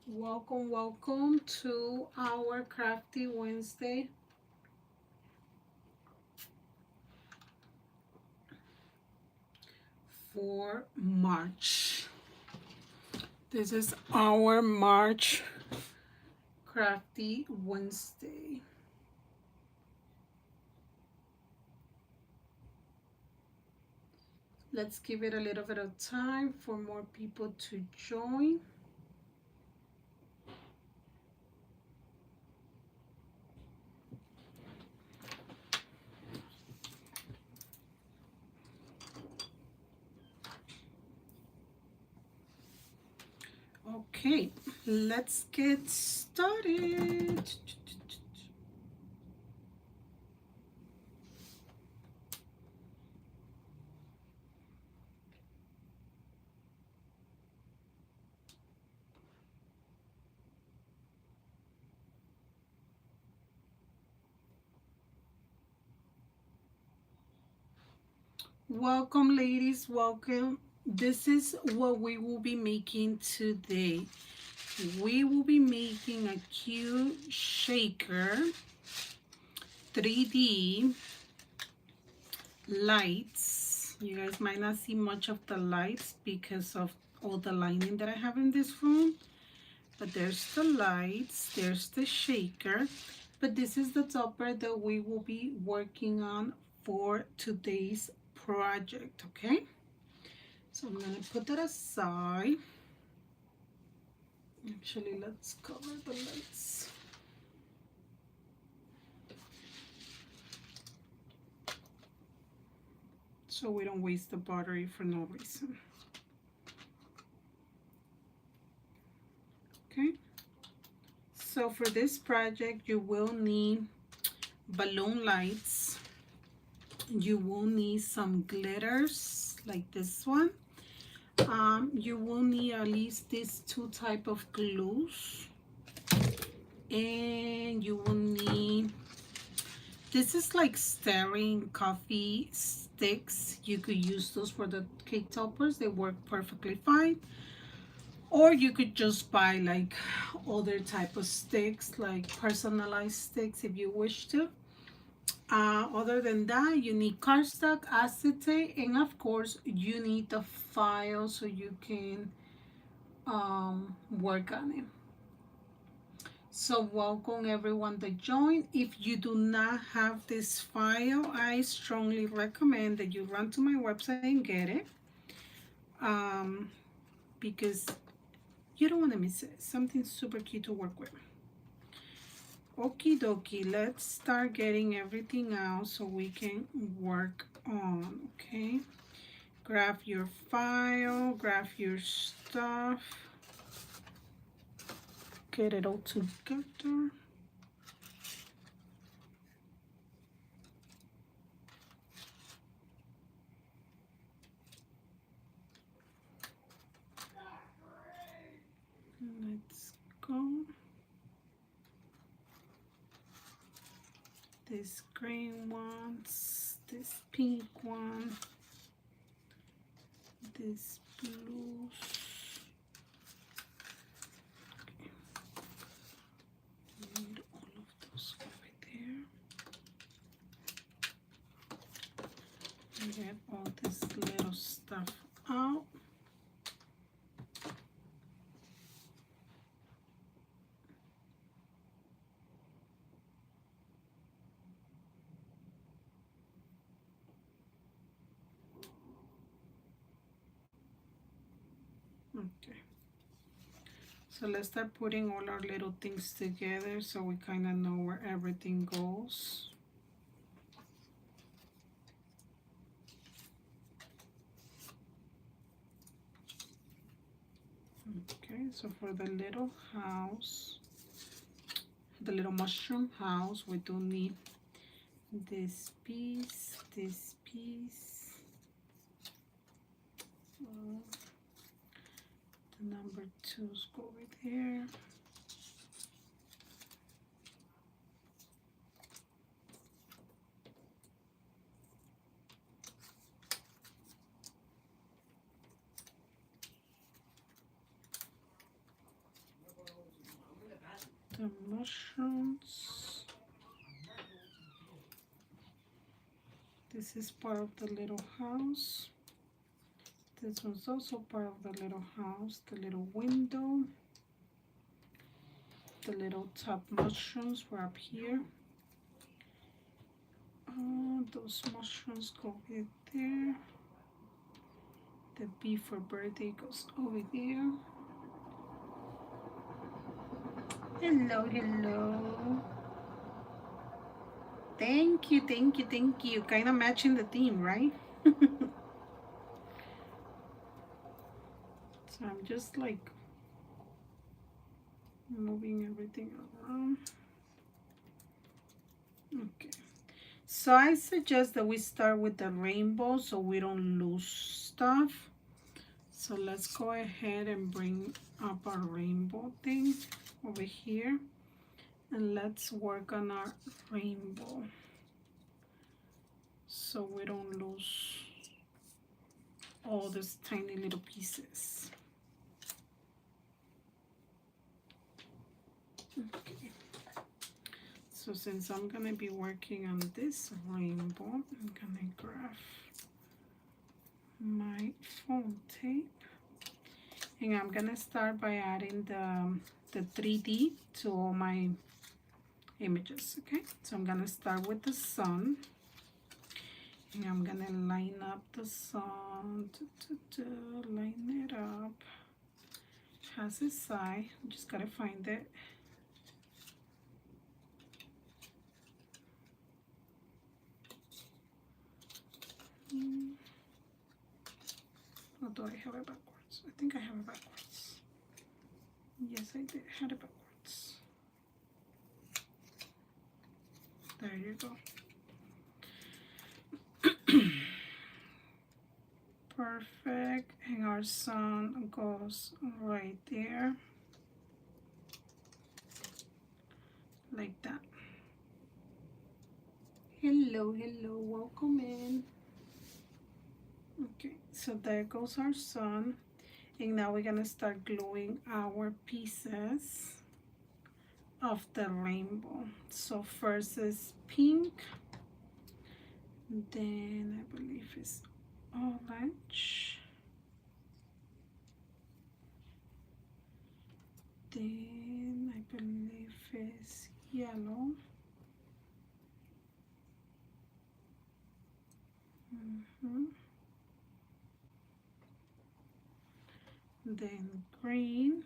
Welcome, welcome to our Crafty Wednesday. For March. This is our March Crafty Wednesday. Let's give it a little bit of time for more people to join. Okay, let's get started. Welcome, ladies, welcome. This is what we will be making today. We will be making a cute shaker 3D lights. You guys might not see much of the lights because of all the lighting that I have in this room, but there's the lights, there's the shaker, but this is the topper that we will be working on for today's project. Okay, so I'm gonna put that aside. Actually, let's cover the lights. So we don't waste the battery for no reason. Okay, so for this project you will need balloon lights, you will need some glitters like this one, you will need at least these two type of glues, and you will need, this is like stirring coffee sticks. You could use those for the cake toppers, they work perfectly fine. Or you could just buy like other type of sticks, like personalized sticks if you wish to. Other than that, you need cardstock, acetate, and of course you need the file so you can work on it. So welcome everyone that joined. If you do not have this file, I strongly recommend that you run to my website and get it, because you don't want to miss it. Something super cute to work with. Okie dokie, let's start getting everything out so we can work on. Okay, grab your file, grab your stuff, get it all together. Let's go. This green one, this pink one, this blue. Okay. Need all of those over there. Get all this little stuff out. Okay, so let's start putting all our little things together so we kind of know where everything goes. Okay, so for the little house, the little mushroom house, we do need this piece, this piece. The number 2's go over there. the mushrooms. This is part of the little house. This one's also part of the little house, the little window. The little top mushrooms were up here. Those mushrooms go over there. The B for birthday goes over there. Hello, hello. Thank you, thank you, thank you. Kind of matching the theme, right? So I'm just like moving everything around. Okay. So I suggest that we start with the rainbow so we don't lose stuff. So let's go ahead and bring up our rainbow thing over here. And let's work on our rainbow so we don't lose all these tiny little pieces. Okay. So since I'm gonna be working on this rainbow, I'm gonna grab my foam tape and I'm gonna start by adding the 3D to all my images. Okay, so I'm gonna start with the sun and I'm gonna line up the sun, line it up. It has a side, I just gotta find it. Or do I have it backwards? I think I have it backwards. Yes, I did. Had it backwards. There you go. Perfect. And our sun goes right there. Like that. Hello, hello. Welcome in. Okay, so there goes our sun. And now we're gonna start gluing our pieces of the rainbow. So first is pink, then I believe it's orange, then I believe it's yellow, then green,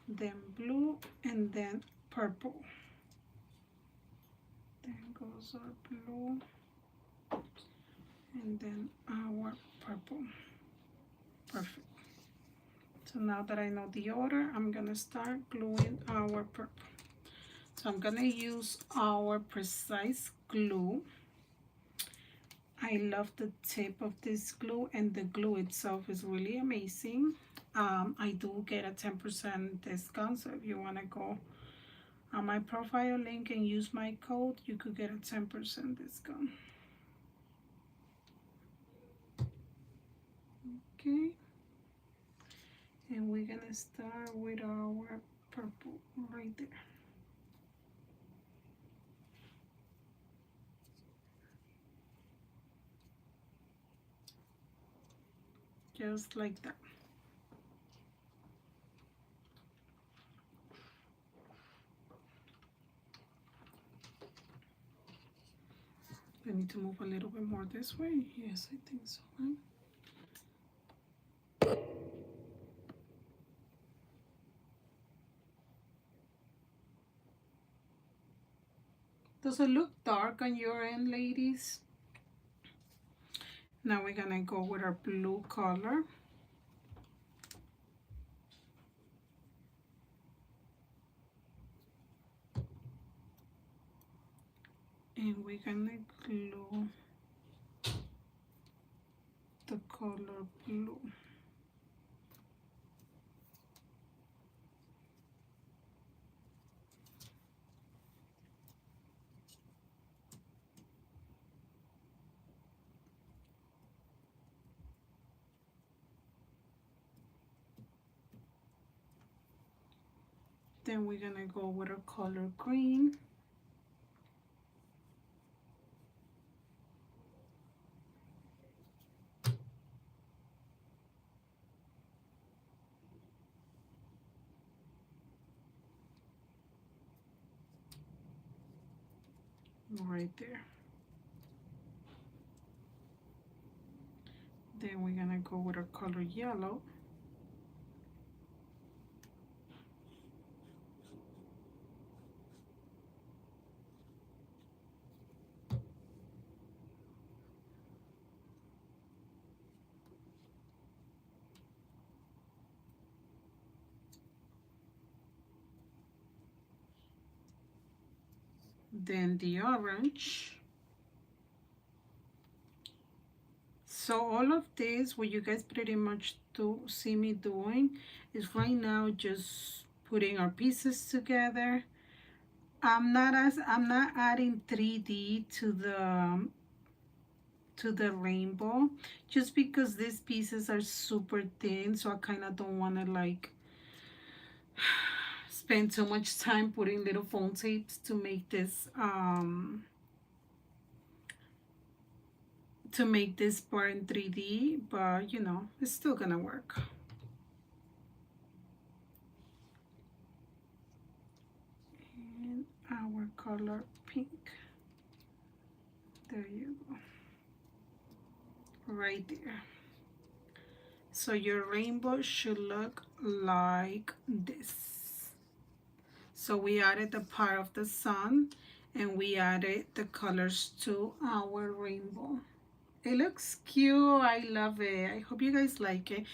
then blue, and then purple. Then goes our blue, and then our purple. Perfect. So now that I know the order, I'm gonna start gluing our purple. So I'm gonna use our precise glue. I love the tip of this glue, and the glue itself is really amazing. I do get a 10% discount, so if you want to go on my profile link and use my code, you could get a 10% discount. Okay, and we're gonna start with our purple right there. Just like that. I need to move a little bit more this way. Yes, I think so. Huh? Does it look dark on your end, ladies? Now we're gonna go with our blue color. And we're gonna glue the color blue. Then we're gonna go with a color green. Right there. Then we're gonna go with a color yellow. Then the orange. So all of this, what you guys pretty much do see me doing is right now just putting our pieces together. I'm not adding 3D to the rainbow, just because these pieces are super thin, so I kind of don't want to like spend too much time putting little foam tapes to make this part in 3D, but you know, it's still gonna work. And our color pink. There you go. Right there. So your rainbow should look like this. So we added the part of the sun and we added the colors to our rainbow. It looks cute. I love it. I hope you guys like it.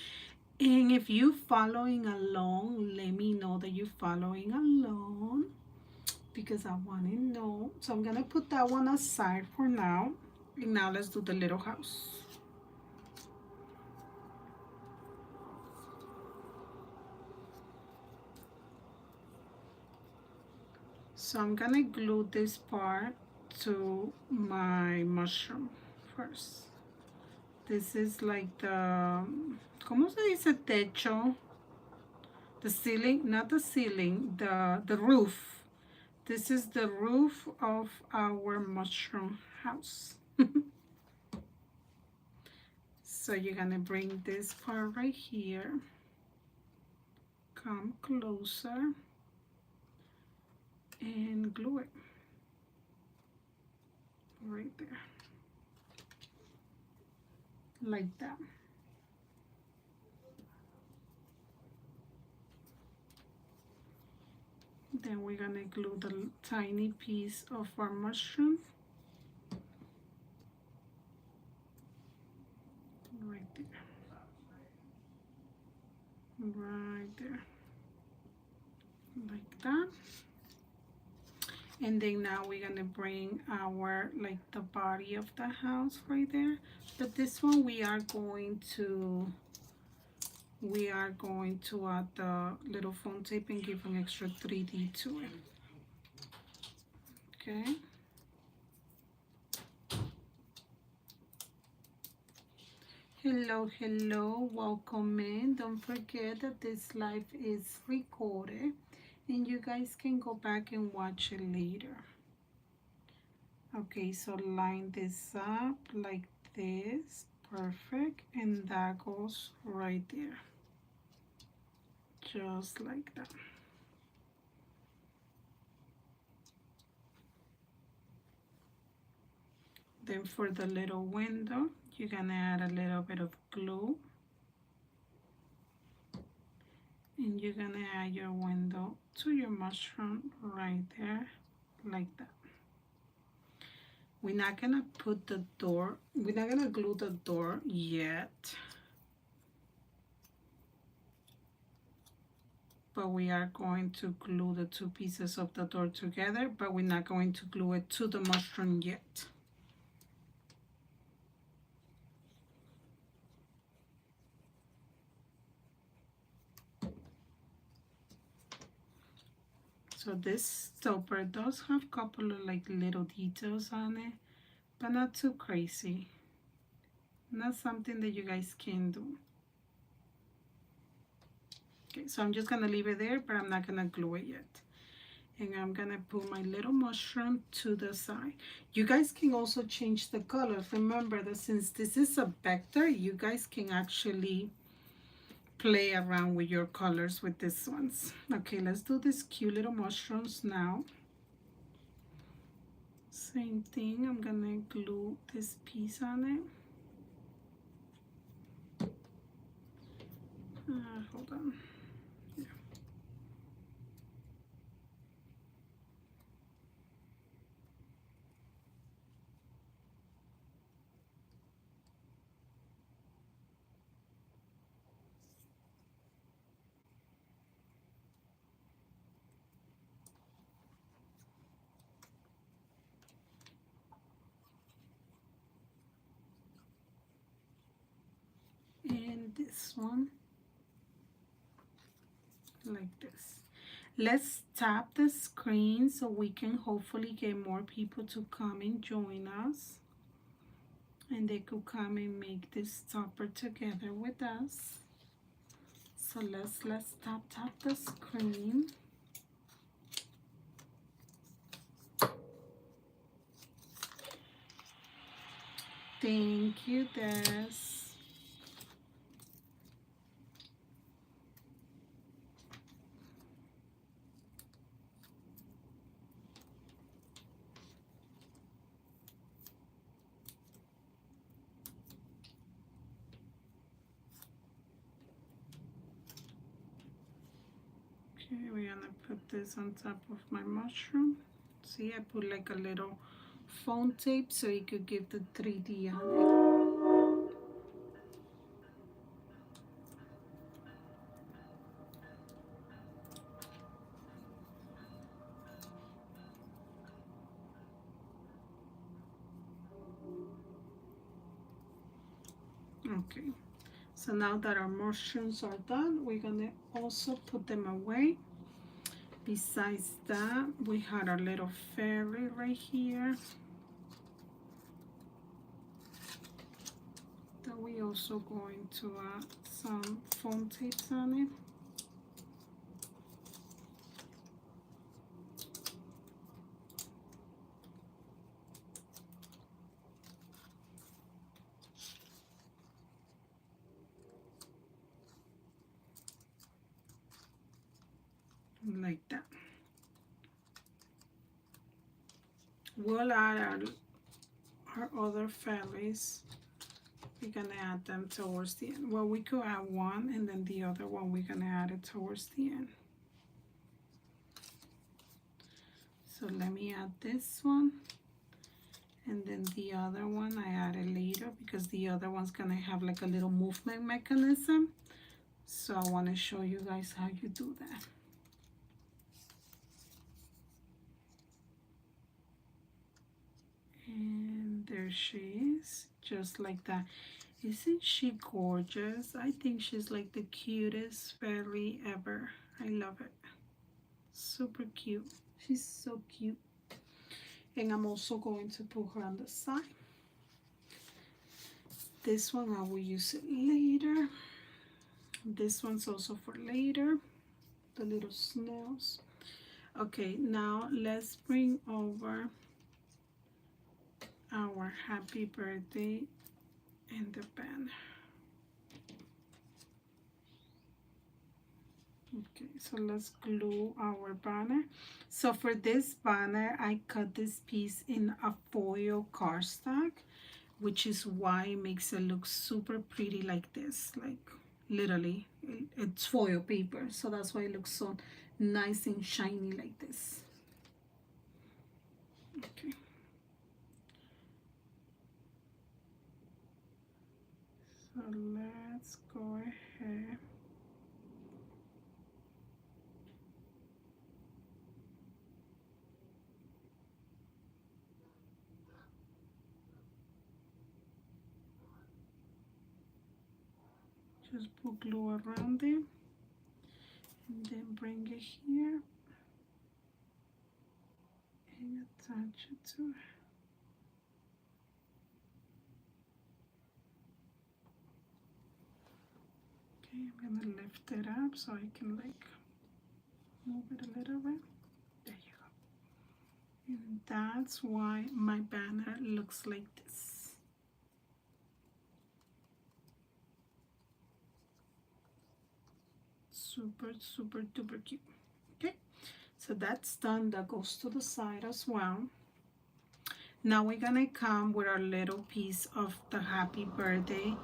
And if you following along, let me know that you're following along, because I want to know. So I'm gonna put that one aside for now. And now let's do the little house. So I'm gonna glue this part to my mushroom first. This is like the, ¿cómo se dice techo? The ceiling, not the ceiling, the roof. This is the roof of our mushroom house. So you're gonna bring this part right here, come closer, and glue it right there, like that. Then we're gonna glue the tiny piece of our mushroom right there, right there, like that. And then now we're gonna bring our, like, the body of the house right there. But this one we are going to add the little foam tape and give an extra 3D to it. Okay. Hello, welcome in. Don't forget that this live is recorded and you guys can go back and watch it later. Okay, so line this up like this, perfect, and that goes right there, just like that. Then for the little window, you're gonna add a little bit of glue and you're gonna add your window to your mushroom right there, like that. We're not gonna put the door, we're not gonna glue the door yet, but we are going to glue the two pieces of the door together, but we're not going to glue it to the mushroom yet. So this stopper does have a couple of like little details on it, but not too crazy. Not something that you guys can do. Okay, so I'm just gonna leave it there, but I'm not gonna glue it yet. And I'm gonna put my little mushroom to the side. You guys can also change the color. Remember that since this is a vector, you guys can actually play around with your colors with these ones. Okay, let's do these cute little mushrooms now. Same thing, I'm gonna glue this piece on it. Hold on. Yeah. And this one like this. Let's tap the screen so we can hopefully get more people to come and join us, and they could come and make this topper together with us. So let's tap the screen. Thank you, Des. Okay, we're gonna put this on top of my mushroom. See, I put like a little foam tape so you could give the 3D on it. Okay, so now that our mushrooms are done, we're gonna also put them away. Besides that, we had our little fairy right here that we also going to add some foam tapes on it. Like that. We'll add our other fairies. We're gonna add them towards the end. Well, we could add one and then the other one we're gonna add it towards the end. So let me add this one, and then the other one I added later because the other one's gonna have like a little movement mechanism. So I want to show you guys how you do that. And there she is, just like that. Isn't she gorgeous? I think she's like the cutest fairy ever. I love it. Super cute. She's so cute. And I'm also going to put her on the side. This one I will use it later. This one's also for later. The little snails. Okay, now let's bring over our happy birthday and the banner. Okay, so let's glue our banner. So for this banner, I cut this piece in a foil cardstock, which is why it makes it look super pretty like this. Like literally, it's foil paper, so that's why it looks so nice and shiny like this. Okay. So let's go ahead. Just put glue around it and then bring it here and attach it to it. Okay, I'm gonna lift it up so I can like move it a little bit. There you go. And that's why my banner looks like this. Super, super duper cute. Okay, so that's done. That goes to the side as well. Now we're gonna come with our little piece of the happy birthday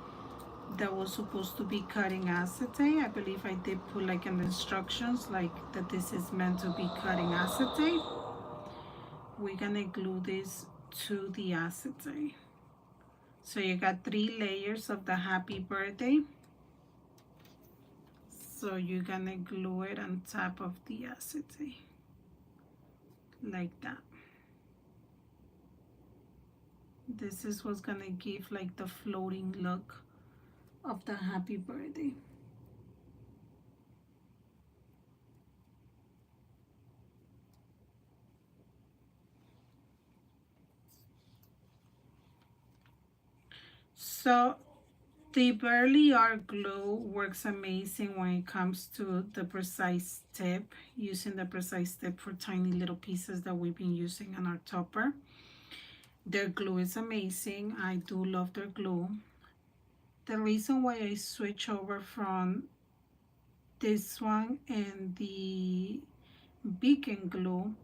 that was supposed to be cutting acetate. I believe I did put like in the instructions like that this is meant to be cutting acetate. We're gonna glue this to the acetate. So you got 3 layers of the happy birthday. So you're gonna glue it on top of the acetate like that. This is what's gonna give like the floating look of the happy birthday. So the Burley Art glue works amazing when it comes to the precise tip, using the precise tip for tiny little pieces that we've been using on our topper. Their glue is amazing. I do love their glue. The reason why I switch over from this one and the Beacon glue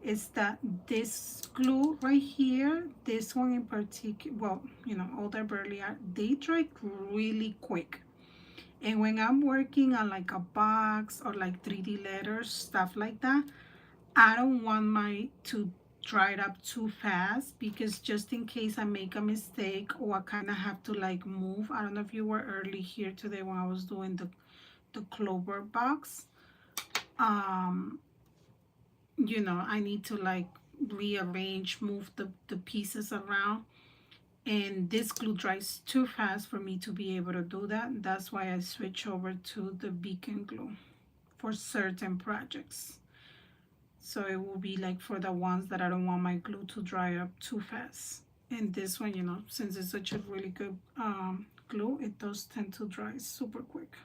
is that this glue right here, this one in particular, well, you know, all the Burley Art, they dry really quick. And when I'm working on like a box or like 3D letters, stuff like that, I don't want my to dry it up too fast, because just in case I make a mistake or I kind of have to like move. I don't know if you were early here today when I was doing the clover box. You know, I need to like rearrange, move the pieces around. And this glue dries too fast for me to be able to do that. That's why I switch over to the Beacon glue for certain projects. So it will be like for the ones that I don't want my glue to dry up too fast. And this one, you know, since it's such a really good glue, it does tend to dry super quick.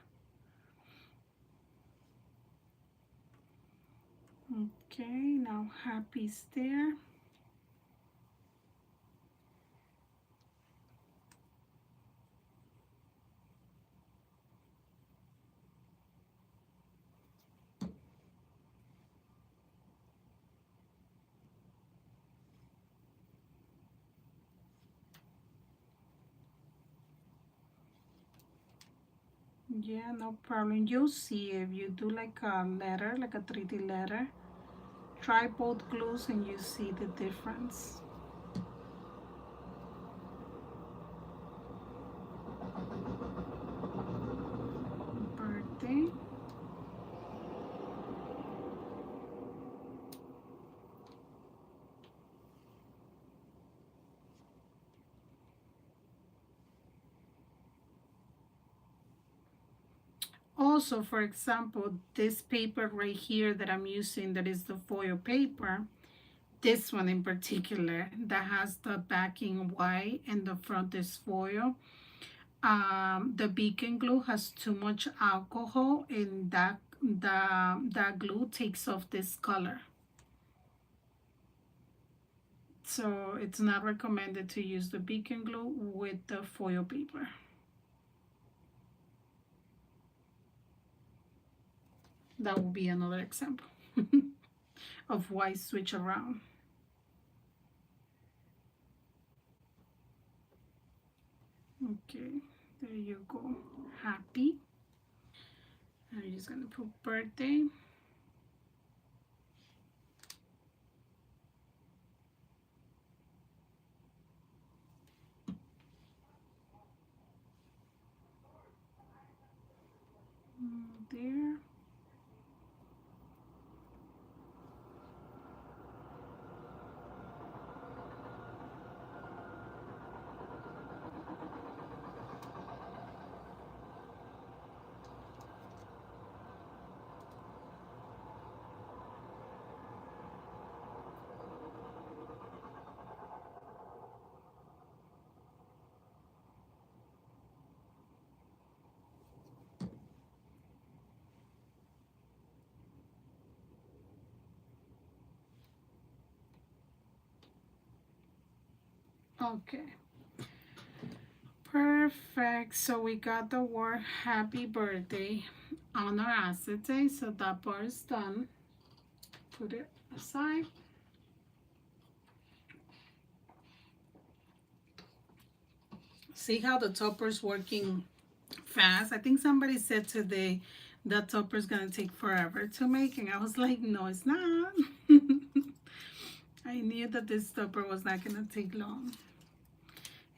Okay, now happy's there. Yeah, no problem. You'll see if you do like a letter, like a 3D letter. Try both glues and you see the difference. Birthday. Also, for example, this paper right here that I'm using, that is the foil paper, this one in particular that has the backing white and the front is foil. The Beacon glue has too much alcohol, and that glue takes off this color. So it's not recommended to use the Beacon glue with the foil paper. That will be another example of why switch around. Okay, there you go. Happy. I'm just gonna put birthday. There. Okay. Perfect. So we got the word happy birthday on our acetate. So that part is done. Put it aside. See how the topper's working fast? I think somebody said today that topper's gonna take forever to make, and I was like, no, it's not. I knew that this topper was not gonna take long.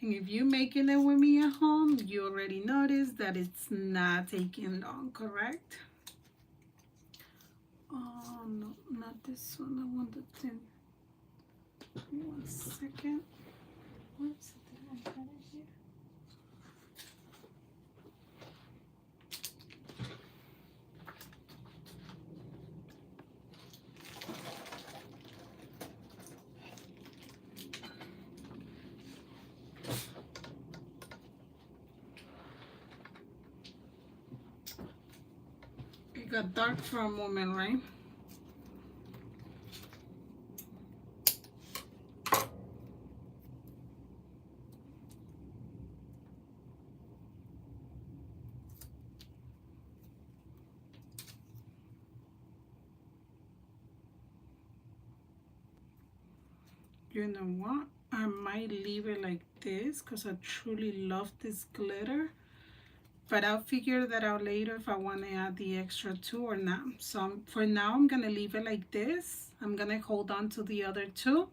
And if you're making it with me at home, you already noticed that it's not taking long, correct? Oh, no, not this one. I want the thin. Give me 1 second. Where's it? I got it here. It got dark for a moment, right? You know what? I might leave it like this because I truly love this glitter. But I'll figure that out later if I want to add the extra two or not. So for now, I'm going to leave it like this. I'm going to hold on to the other two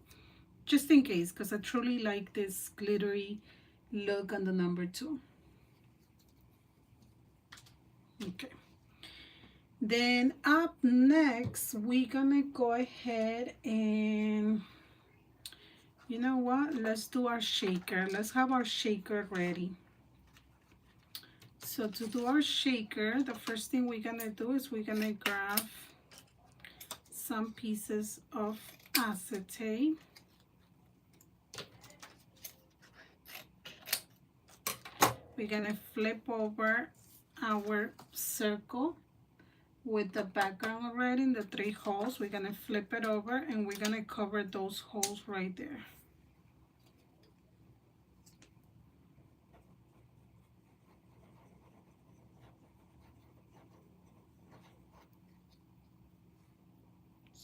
just in case, because I truly like this glittery look on the number 2. Okay. Then up next, we're going to go ahead and, you know what? Let's do our shaker. Let's have our shaker ready. So to do our shaker, the first thing we're gonna do is we're gonna grab some pieces of acetate. We're gonna flip over our circle with the background already in the 3 holes. We're gonna flip it over and we're gonna cover those holes right there.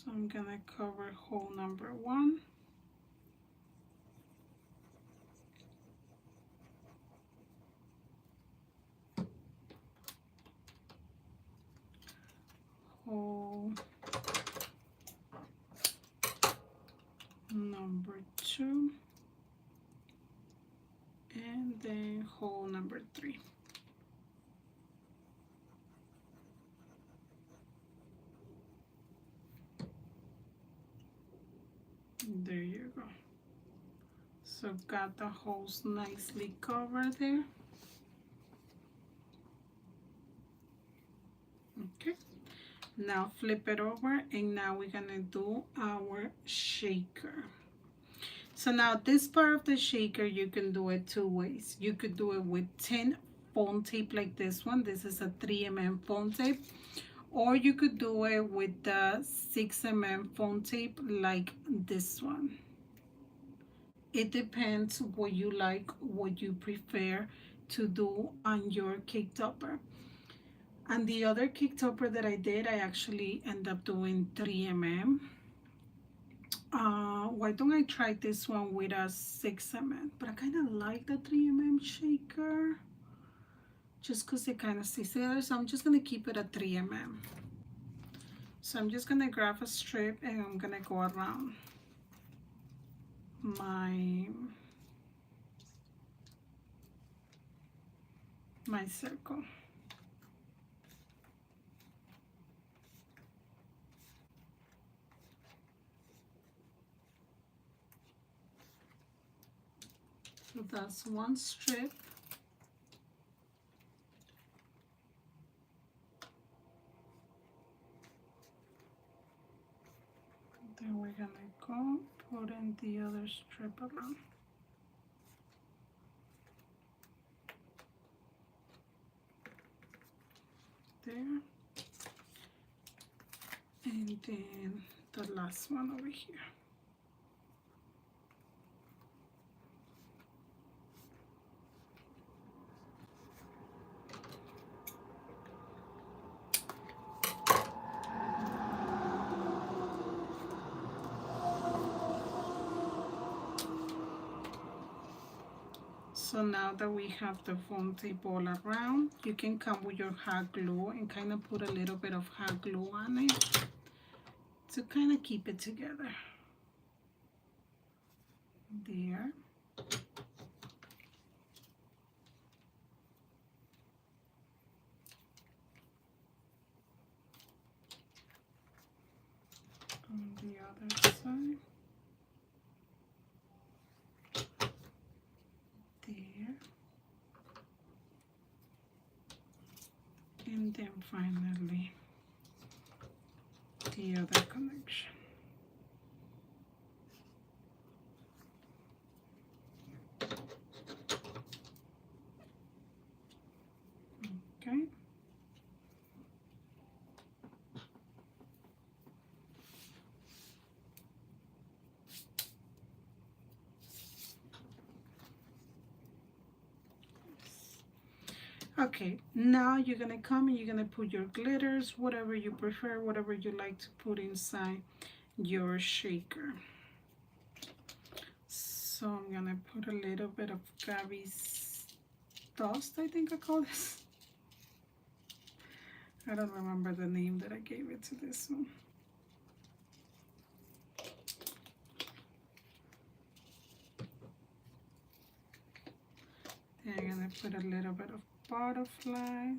So I'm gonna cover hole number 1. Hole number 2. And then hole number 3. There you go. So got the holes nicely covered there. Okay, now flip it over and now we're gonna do our shaker. So now this part of the shaker, you can do it 2 ways. You could do it with 10 foam tape like this one. This is a 3mm foam tape. Or you could do it with the 6mm foam tape like this one. It depends what you like, what you prefer to do on your cake topper. And the other cake topper that I did, I actually end up doing 3mm. Why don't I try this one with a 6mm? But I kind of like the 3mm shaker, just because it kind of stays together. So I'm just going to keep it at 3mm. So I'm just going to grab a strip and I'm going to go around my circle. So that's one strip. Then we're gonna go put in the other strip around. There. And then the last one over here. So now that we have the foam tape all around, you can come with your hot glue and kind of put a little bit of hot glue on it to kind of keep it together. There. On the other side. There. And then finally the other connection. Okay. Okay, now you're gonna come and you're gonna put your glitters, whatever you prefer, whatever you like to put inside your shaker. So I'm gonna put a little bit of Gabby's dust, I think I call this. I don't remember the name that I gave it to this one. Then I'm gonna put a little bit of butterflies.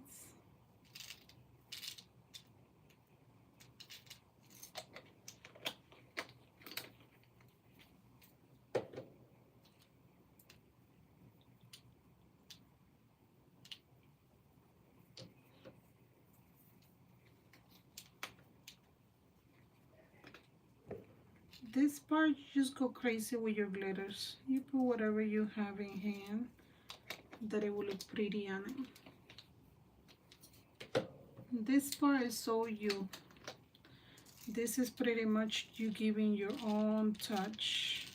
This part, you just go crazy with your glitters. You put whatever you have in hand that it will look pretty on it. This part is so you. This is pretty much you giving your own touch.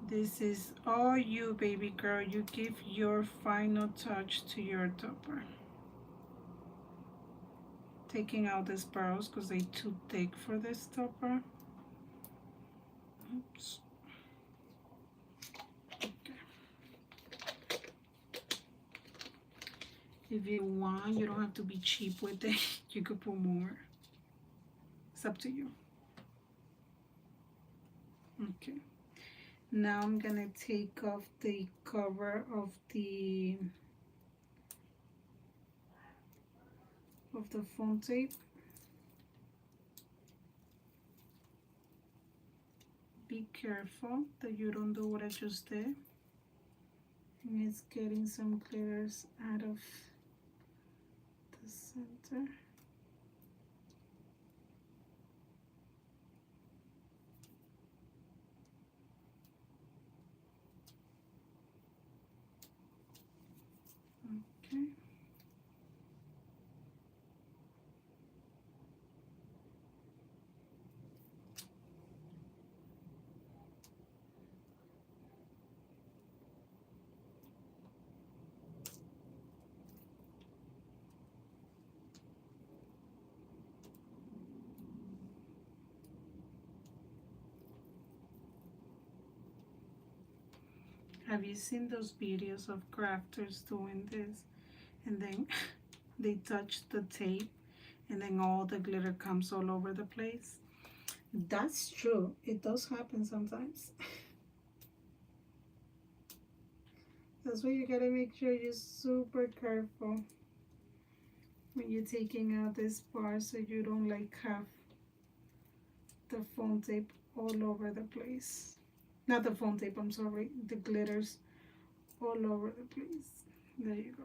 This is all you, baby girl. You give your final touch to your topper. Taking out these pearls because they're too thick for this topper. Oops. Okay. If you want, you don't have to be cheap with it. You could put more. It's up to you. Okay. Now I'm gonna take off the cover of the foam tape. Be careful that you don't do what I just did. And it's getting some glitters out of the center. Okay. Have you seen those videos of crafters doing this and then they touch the tape and then all the glitter comes all over the place? That's true. It does happen sometimes. That's why you gotta make sure you're super careful when you're taking out this part so you don't like have the foam tape all over the place. Not the foam tape, I'm sorry, the glitters all over the place. There you go.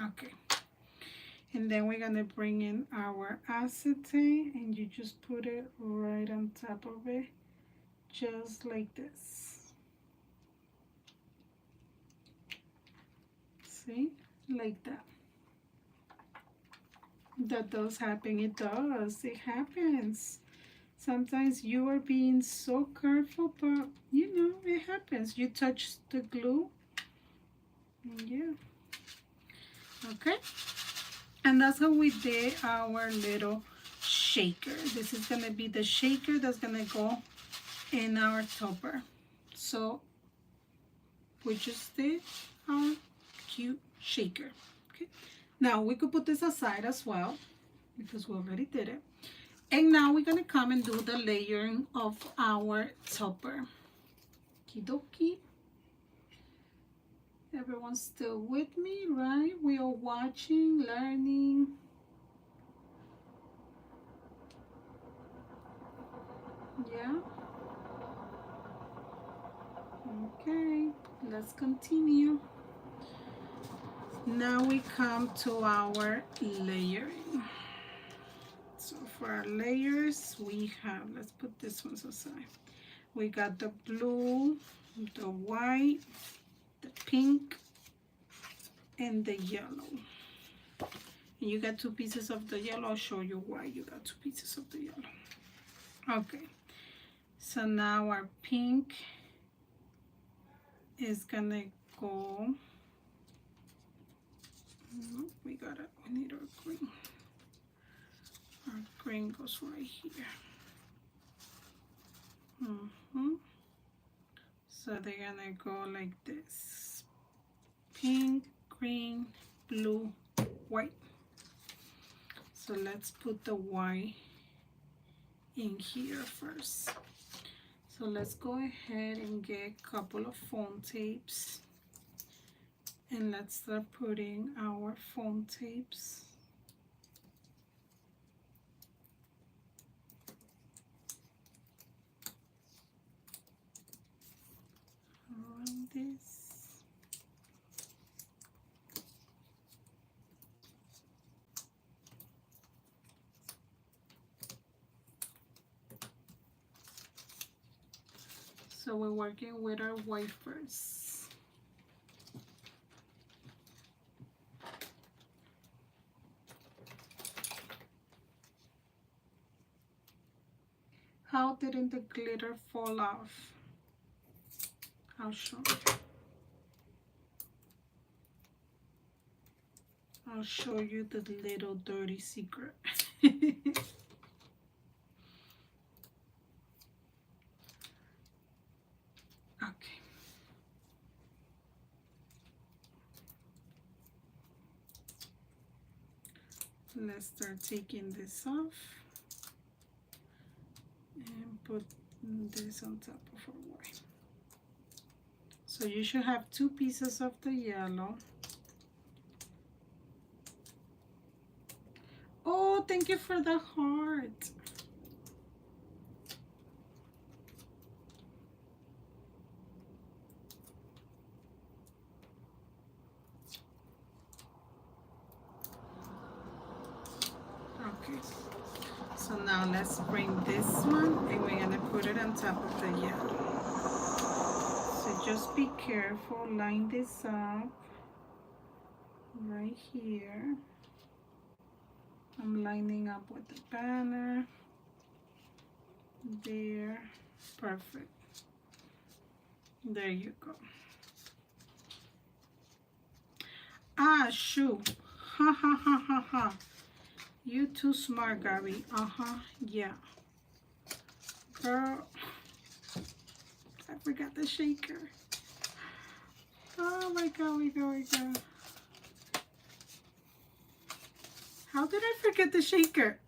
Okay. And then we're gonna bring in our acetate and you just put it right on top of it, just like this. See? Like that. That does happen. It does. It happens. Sometimes you are being so careful, but you know, it happens. You touch the glue. Yeah. Okay. And that's how we did our little shaker. This is going to be the shaker that's going to go in our topper. So we just did our cute shaker. Okay. Now we could put this aside as well because we already did it. And now we're going to come and do the layering of our topper. Okie Everyone's still with me, right? We are watching, learning. Yeah. Okay, let's continue. Now we come to our layering. So for our layers, we have, let's put this one aside. We got the blue, the white, the pink, and the yellow. And you got 2 pieces of the yellow. I'll show you why you got 2 pieces of the yellow. Okay, so now our pink is gonna go, we need our green. Our green goes right here. So they're gonna go like this: pink, green, blue, white. So let's put the white in here first. So let's go ahead and get a couple of foam tapes, and let's start putting our foam tapes around this. So we're working with our wafers. How didn't the glitter fall off? I'll show you. I'll show you the little dirty secret. Okay. Let's start taking this off and put this on top of our white. So you should have 2 pieces of the yellow. Oh, thank you for the heart. Okay, so now let's bring this one and we're gonna put it on top of the yellow. So just be careful, line this up right here. I'm lining up with the banner. There, perfect. There you go. Ah, shoot. Ha ha ha ha ha. You too smart, Gabby. Yeah. Girl, I forgot the shaker. Oh my god, we go. How did I forget the shaker?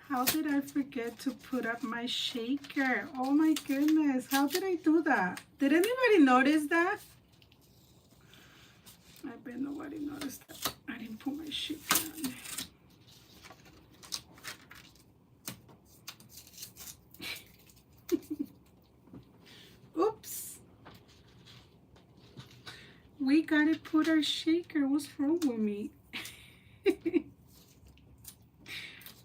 How did I forget to put up my shaker? Oh my goodness, how did I do that? Did anybody notice that? I bet nobody noticed that. I didn't put my shaker on. Oops. We gotta put our shaker. What's wrong with me?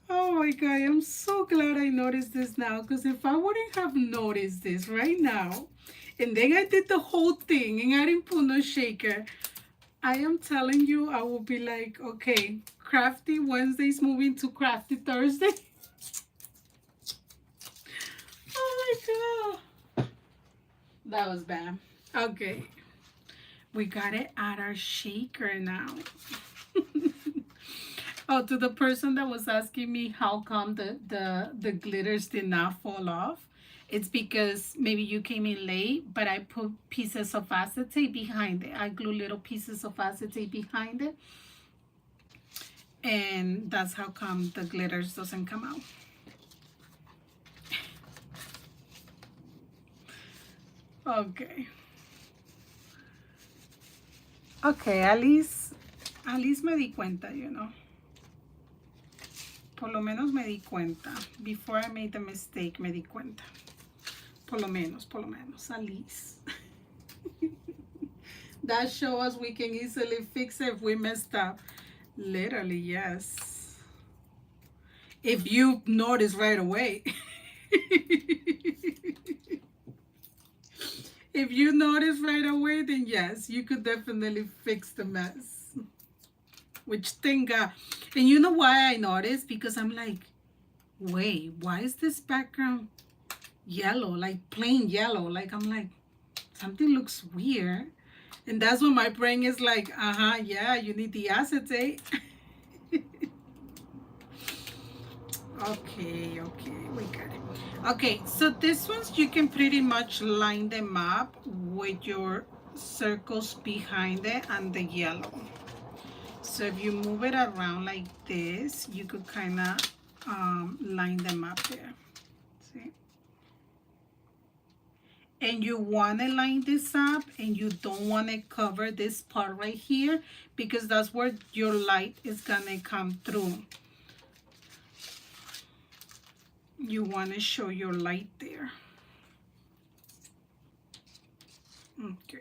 Oh my god, I'm so glad I noticed this now, because if I wouldn't have noticed this right now, and then I did the whole thing and I didn't put no shaker, I am telling you, I will be like, okay, Crafty Wednesday's moving to Crafty Thursday. Oh my god. That was bad. Okay. We got it at our shaker now. Oh, to the person that was asking me how come the glitters did not fall off, it's because maybe you came in late, but I put pieces of acetate behind it. I glue little pieces of acetate behind it, and that's how come the glitters doesn't come out. Okay. Okay, at least me di cuenta, you know. Por lo menos me di cuenta. Before I made the mistake, me di cuenta. Por lo menos, at least. That shows us we can easily fix it if we messed up. Literally, yes. If you notice right away. If you notice right away, then yes, you could definitely fix the mess. Which thank God. And you know why I noticed? Because I'm like, wait, why is this background yellow? Like plain yellow. Like I'm like, something looks weird. And that's when my brain is like, yeah, you need the acetate. Okay, we got it. Okay, so this ones you can pretty much line them up with your circles behind it and the yellow. So if you move it around like this, you could kind of line them up there. See? And you want to line this up and you don't want to cover this part right here because that's where your light is going to come through. You want to show your light there. Okay.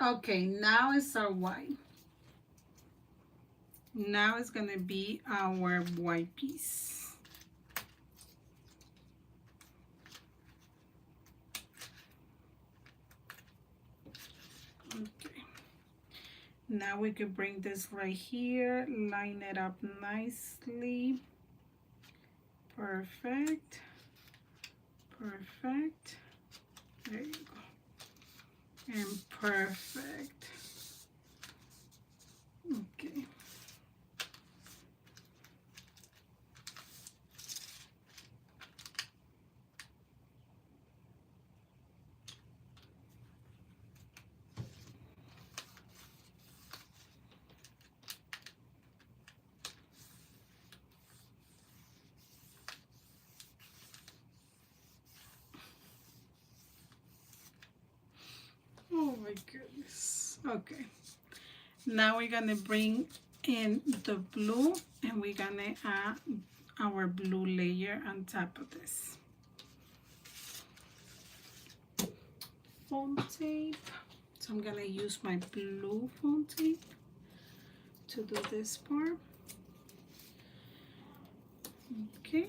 Okay, now it's our white. Now it's going to be our white piece. Okay. Now we could bring this right here, line it up nicely. Perfect. Perfect. There you go. And perfect. Okay. Oh my goodness. Okay. Now we're gonna bring in the blue and we're gonna add our blue layer on top of this. Foam tape. So I'm gonna use my blue foam tape to do this part. Okay.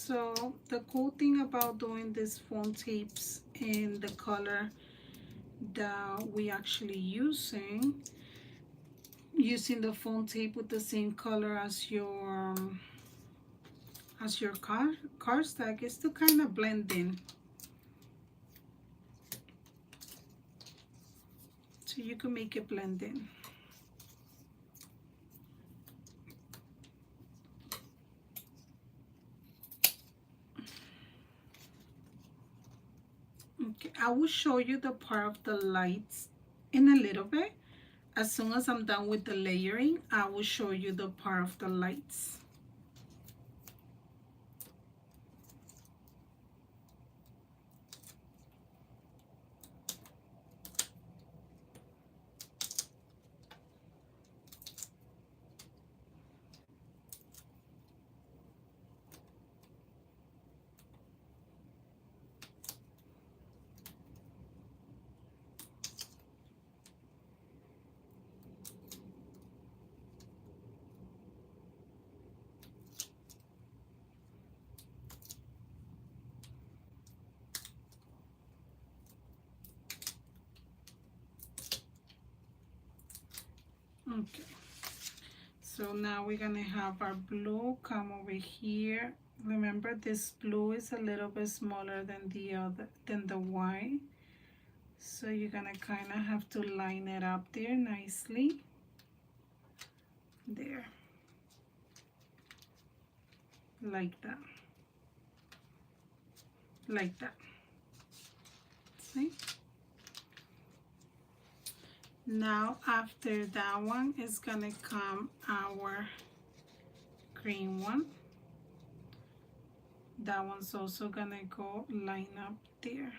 So the cool thing about doing these foam tapes in the color that we actually using the foam tape with the same color as your cardstock is to kind of blend in. So you can make it blend in. Okay, I will show you the part of the lights in a little bit. As soon as I'm done with the layering, I will show you the part of the lights. Okay, so now we're gonna have our blue come over here. Remember, this blue is a little bit smaller than the white, so you're gonna kind of have to line it up there nicely. There, like that, like that. See? Now after that one is gonna come our green one. That one's also gonna go line up there.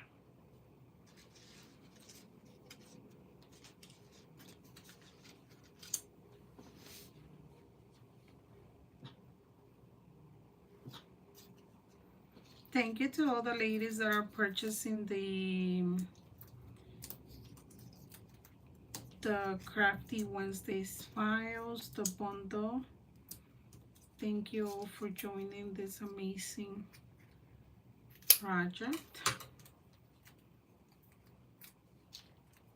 Thank you to all the ladies that are purchasing the Crafty Wednesdays files, the bundle. Thank you all for joining this amazing project.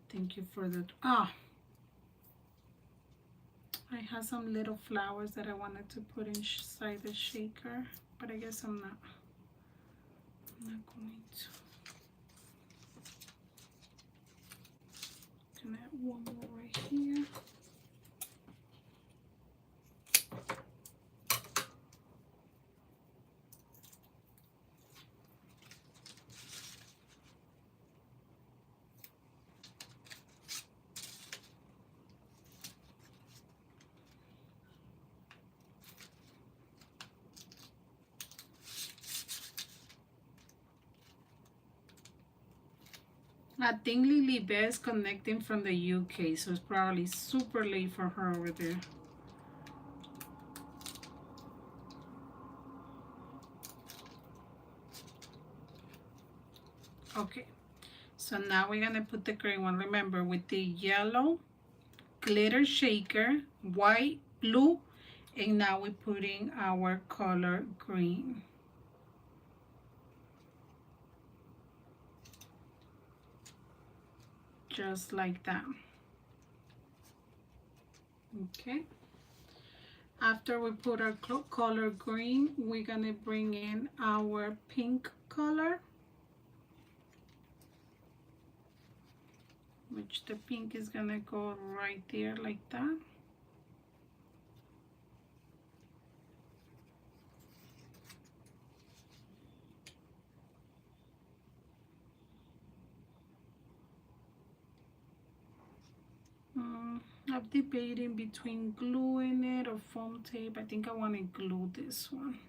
Thank you for the I have some little flowers that I wanted to put inside the shaker, but I guess I'm not going to. Can I add one more right here? I think Lily Bear is connecting from the UK, so it's probably super late for her over there. Okay, so now we're gonna put the green one. Remember, with the yellow glitter shaker, white, blue, and now we're putting our color green. Just like that. Okay. After we put our color green, we're gonna bring in our pink color, which the pink is gonna go right there like that. I'm debating between gluing it or foam tape. I think I want to glue this one.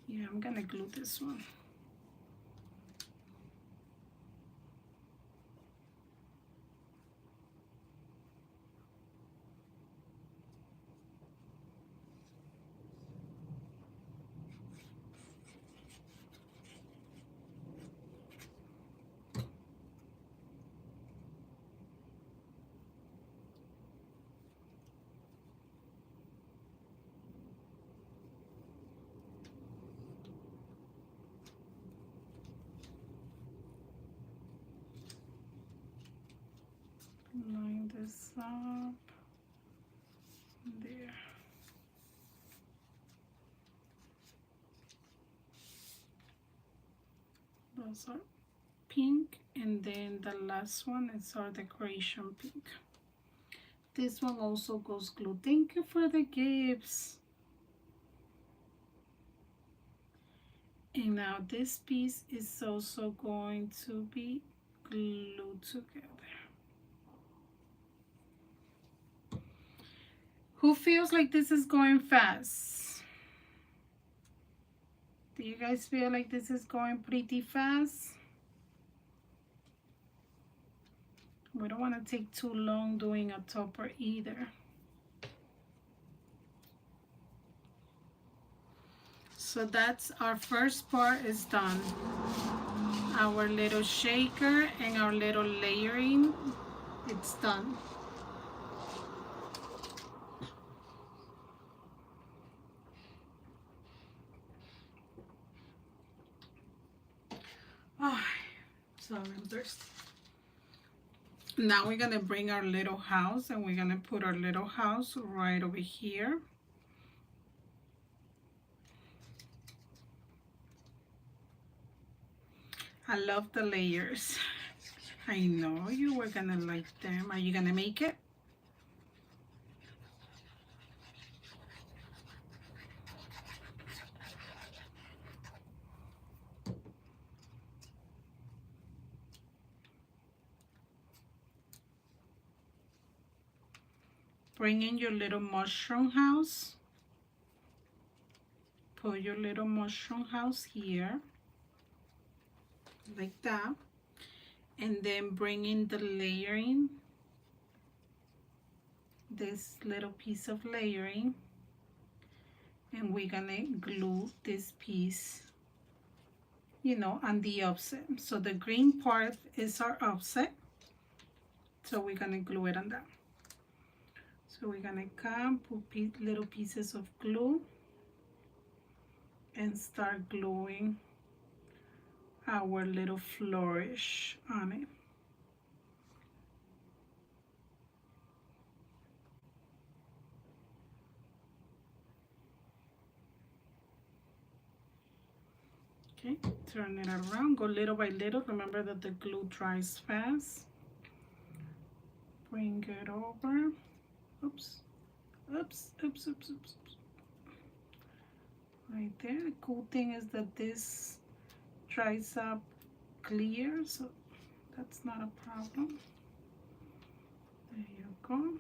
Yeah, I'm gonna glue this one. Line this up there. Those are pink, and then the last one is our decoration pink. This one also goes glue. Thank you for the gifts. And now this piece is also going to be glued together. Who feels like this is going fast? Do you guys feel like this is going pretty fast? We don't want to take too long doing a topper either. So that's our first part is done. Our little shaker and our little layering, it's done. Oh, sorry, I'm thirsty. Now we're gonna bring our little house and we're gonna put our little house right over here. I love the layers. I know you were gonna like them. Are you gonna make it? Bring in your little mushroom house. Put your little mushroom house here, like that. And then bring in the layering, this little piece of layering. And we're gonna glue this piece, you know, on the offset. So the green part is our offset. So we're gonna glue it on that. So we're gonna come, put little pieces of glue and start gluing our little flourish on it. Okay, turn it around, go little by little. Remember that the glue dries fast. Bring it over. Oops, oops, oops, oops, oops, oops. Right there. The cool thing is that this dries up clear, so that's not a problem. There you go.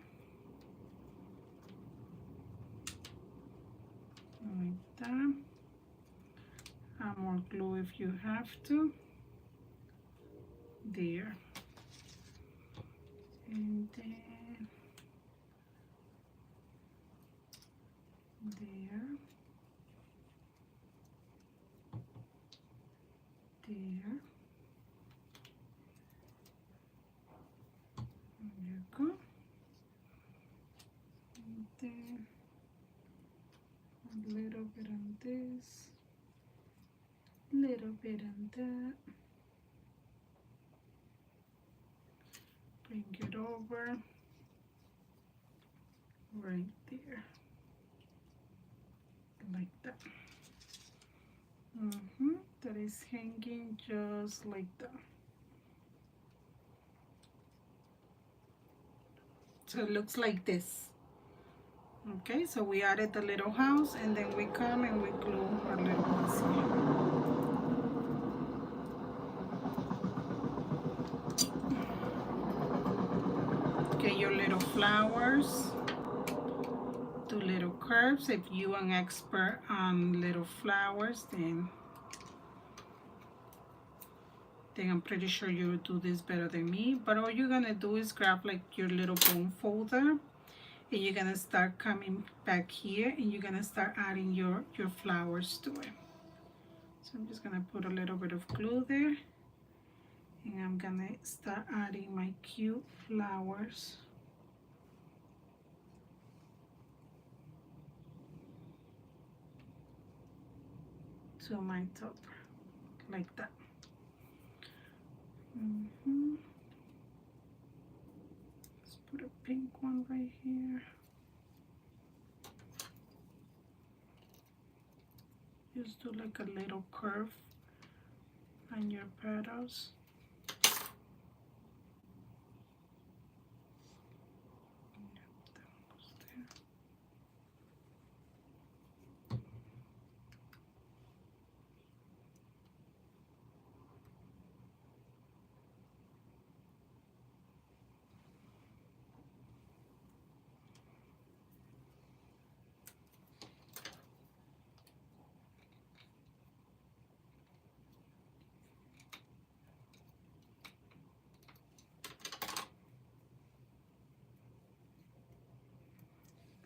Like that. Add more glue if you have to. There. And then there. There. There you go. And then a little bit on this. Little bit on that. Bring it over right there, like that. That is hanging just like that. So it looks like this. Okay, so we added the little house and then we come and we glue our little ones here. Get your little flowers, do little curves. If you are an expert on little flowers, then I'm pretty sure you will do this better than me. But all you're gonna do is grab like your little bone folder and you're gonna start coming back here and you're gonna start adding your flowers to it. So I'm just gonna put a little bit of glue there and I'm gonna start adding my cute flowers. To my topper, like that. Let's put a pink one right here. Just do like a little curve on your petals.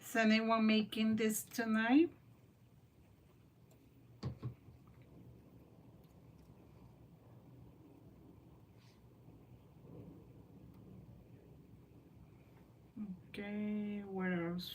Is anyone making this tonight? Okay, where else?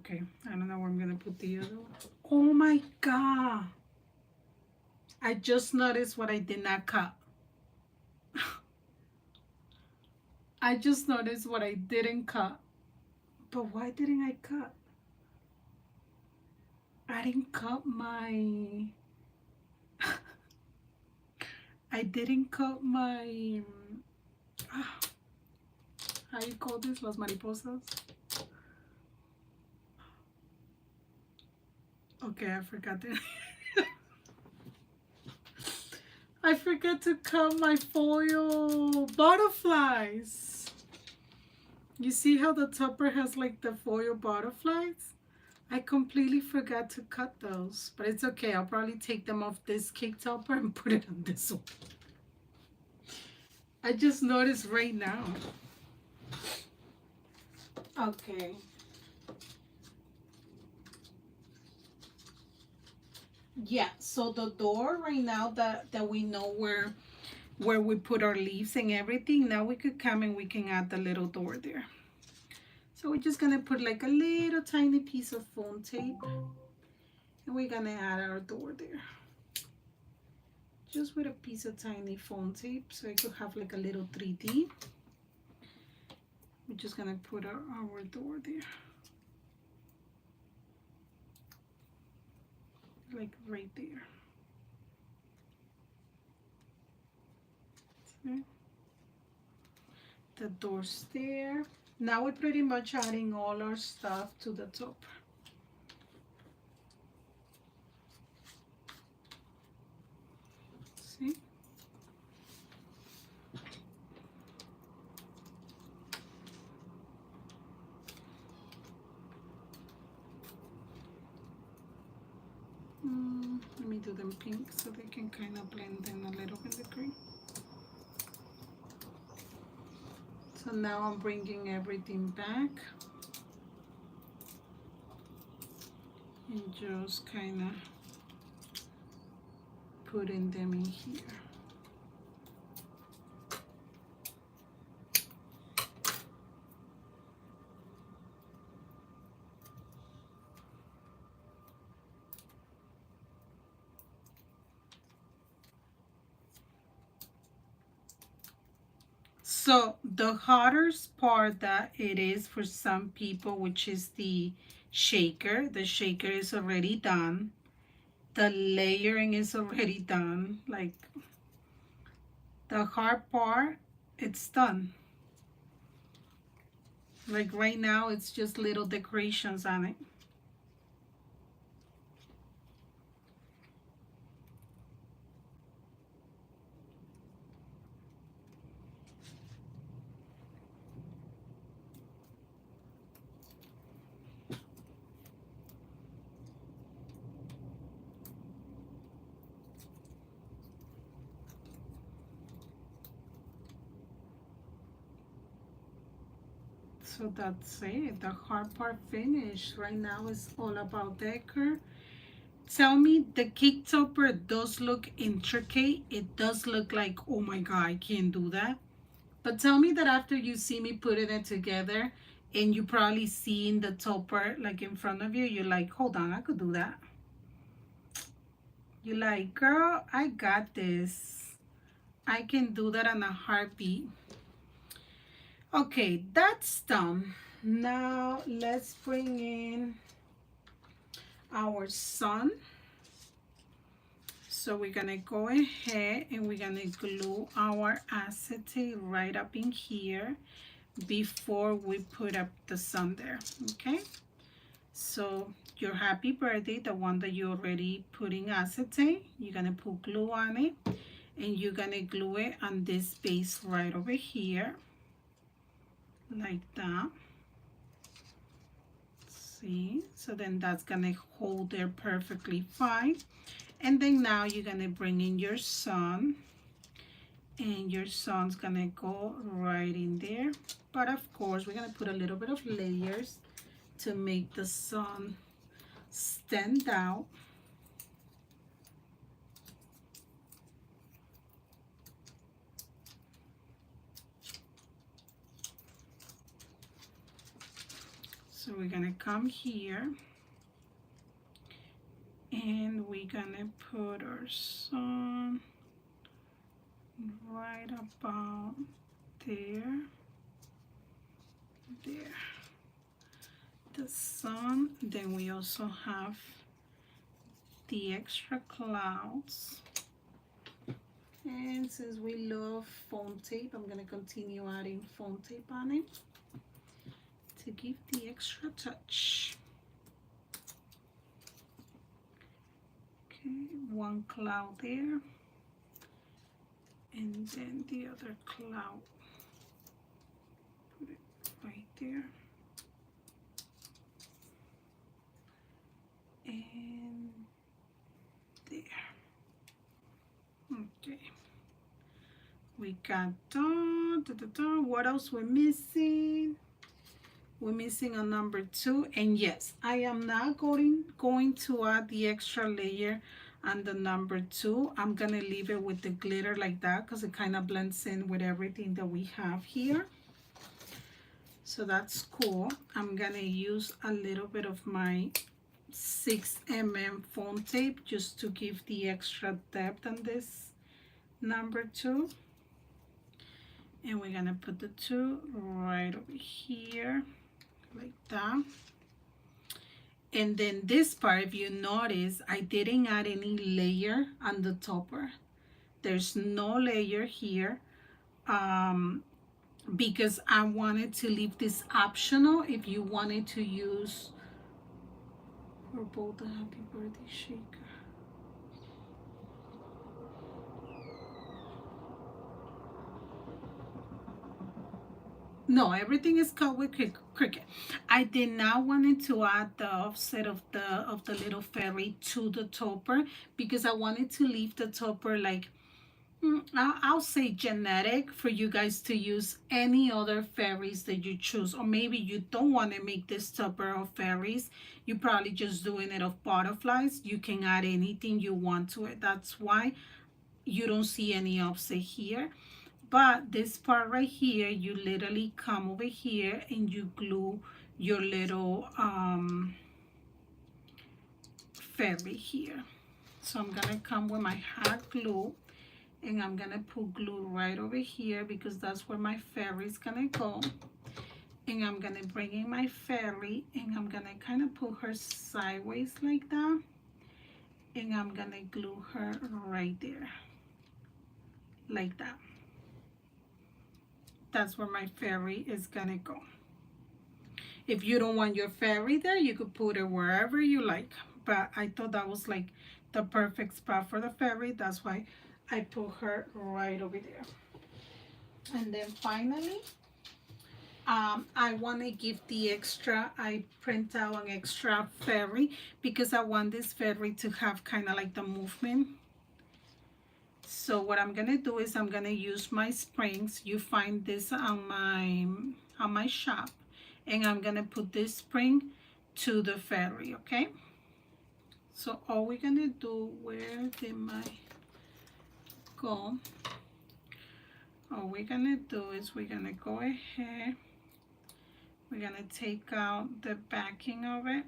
Okay, I don't know where I'm gonna put the other one. Oh my god, I just noticed what I did not cut. I just noticed what I didn't cut. But why didn't I cut? I didn't cut my I didn't cut my how you call this, las mariposas? Okay, I forgot that. I forgot to cut my foil butterflies. You see how the topper has like the foil butterflies? I completely forgot to cut those, but it's okay. I'll probably take them off this cake topper and put it on this one. I just noticed right now. Okay. Yeah, so the door right now that we know where we put our leaves and everything, now we could come and we can add the little door there. So we're just gonna put like a little tiny piece of foam tape and we're gonna add our door there. Just with a piece of tiny foam tape so it could have like a little 3D. We're just gonna put our door there. Like right there. Okay. The door's there. Now we're pretty much adding all our stuff to the top. See? Let me do them pink so they can kind of blend in a little bit the green. So now I'm bringing everything back and just kind of putting them in here. So the hardest part that it is for some people, which is the shaker is already done. The layering is already done. Like the hard part, it's done. Like right now, it's just little decorations on it. So that's it. The hard part finished. Right now it's all about decor. Tell me, the cake topper does look intricate. It does look like, oh my god, I can't do that. But tell me that after you see me putting it together and you probably seeing the topper like in front of you, you're like, hold on, I could do that. You're like, girl, I got this. I can do that on a heartbeat. Okay, that's done. Now let's bring in our sun. So we're gonna go ahead and we're gonna glue our acetate right up in here before we put up the sun there. Okay, so your happy birthday, the one that you already putting acetate, you're gonna put glue on it and you're gonna glue it on this base right over here like that. See, so then that's gonna hold there perfectly fine. And then now you're gonna bring in your sun and your sun's gonna go right in there. But of course, we're gonna put a little bit of layers to make the sun stand out. So So we're gonna come here and we're gonna put our sun right about there. There. The sun. Then we also have the extra clouds. And since we love foam tape, I'm going to continue adding foam tape on it to give the extra touch. Okay, one cloud there, and then the other cloud. Put it right there. And there. Okay. We got what else we're missing? We're missing a number 2, and yes, I am not going to add the extra layer on the number 2. I'm gonna leave it with the glitter like that because it kind of blends in with everything that we have here. So that's cool. I'm gonna use a little bit of my 6mm foam tape just to give the extra depth on this number 2. And we're gonna put the 2 right over here like that. And then this part, if you notice, I didn't add any layer on the topper. There's no layer here because I wanted to leave this optional if you wanted to use or both the happy birthday shaker. No, everything is cut with Cricut. I did not want to add the offset of the little fairy to the topper because I wanted to leave the topper like I'll say genetic for you guys to use any other fairies that you choose. Or maybe you don't want to make this topper of fairies. You're probably just doing it of butterflies. You can add anything you want to it. That's why you don't see any offset here. But this part right here, you literally come over here and you glue your little fairy here. So I'm gonna come with my hot glue and I'm gonna put glue right over here because that's where my fairy is gonna go. And I'm gonna bring in my fairy and I'm gonna kind of put her sideways like that. And I'm gonna glue her right there, like that. That's where my fairy is gonna go. If you don't want your fairy there, you could put it wherever you like. But I thought that was like the perfect spot for the fairy. That's why I put her right over there. And then finally, I want to give the extra, I print out an extra fairy because I want this fairy to have kind of like the movement. So what I'm gonna do is I'm gonna use my springs. You find this on my shop, and I'm gonna put this spring to the fairy. Okay, so all we're gonna do, where did my go? All we're gonna do is we're gonna go ahead, we're gonna take out the backing of it.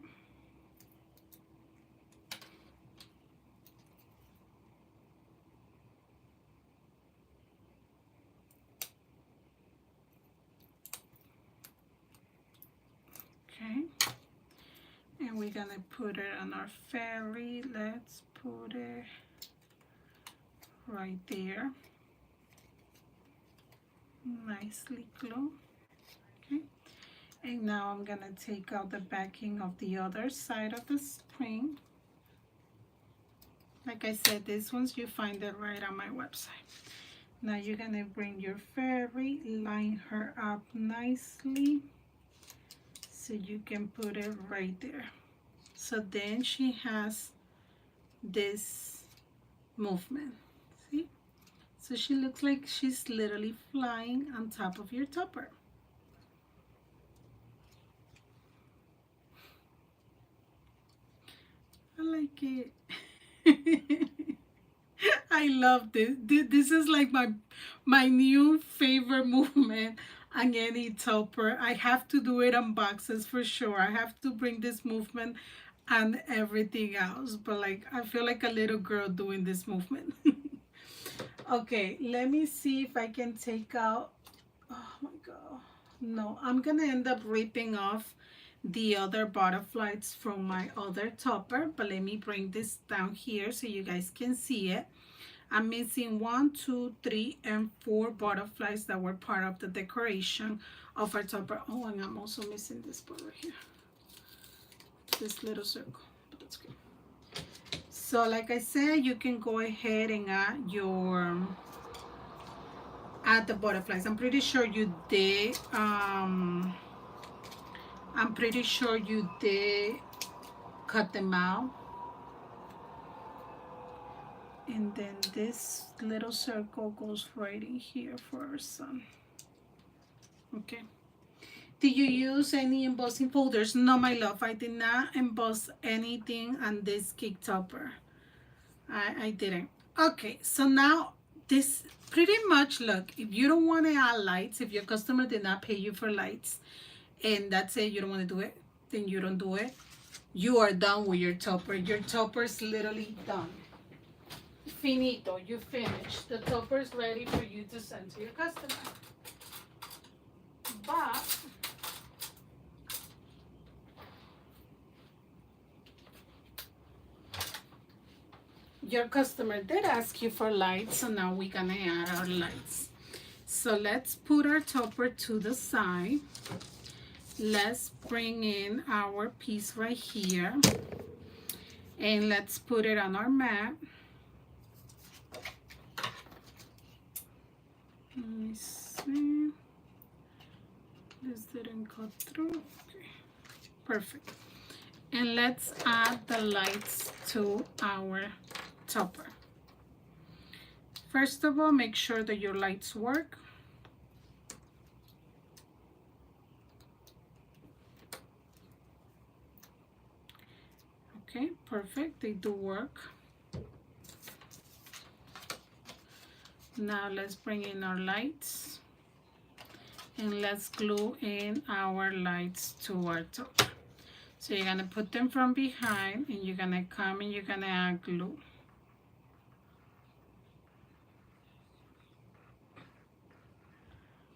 Okay, and we're gonna put it on our fairy. Let's put it right there, nicely glue. Okay, and now I'm gonna take out the backing of the other side of the spring. Like I said, these ones you find it right on my website. Now you're gonna bring your fairy, line her up nicely so you can put it right there. So then she has this movement, see? So she looks like she's literally flying on top of your topper. I like it. I love this. This is like my new favorite movement on any topper. I have to do it on boxes for sure. I have to bring this movement and everything else. But like, I feel like a little girl doing this movement. Okay, let me see if I can take out, oh my God. No, I'm gonna end up ripping off the other butterflies from my other topper, but let me bring this down here so you guys can see it. I'm missing 1, 2, 3, and 4 butterflies that were part of the decoration of our topper. Oh, and I'm also missing this part right here, this little circle, but that's good. So like I said, you can go ahead and add the butterflies. I'm pretty sure you did. I'm pretty sure you did cut them out. And then this little circle goes right in here for our sun. Okay. Did you use any embossing folders? No, my love, I did not emboss anything on this Caketopper. I didn't. Okay, so now this pretty much, look, if you don't want to add lights, if your customer did not pay you for lights, and that's it, you don't want to do it, then you don't do it. You are done with your topper. Your topper is literally done. Finito, you finished. The topper is ready for you to send to your customer. But your customer did ask you for lights, so now we're gonna add our lights. So let's put our topper to the side. Let's bring in our piece right here, and let's put it on our mat. Let me see. This didn't cut through. Okay, perfect. And let's add the lights to our topper. First of all, make sure that your lights work. Okay, perfect, they do work. Now let's bring in our lights and let's glue in our lights to our topper. So you're gonna put them from behind and you're gonna come and you're gonna add glue.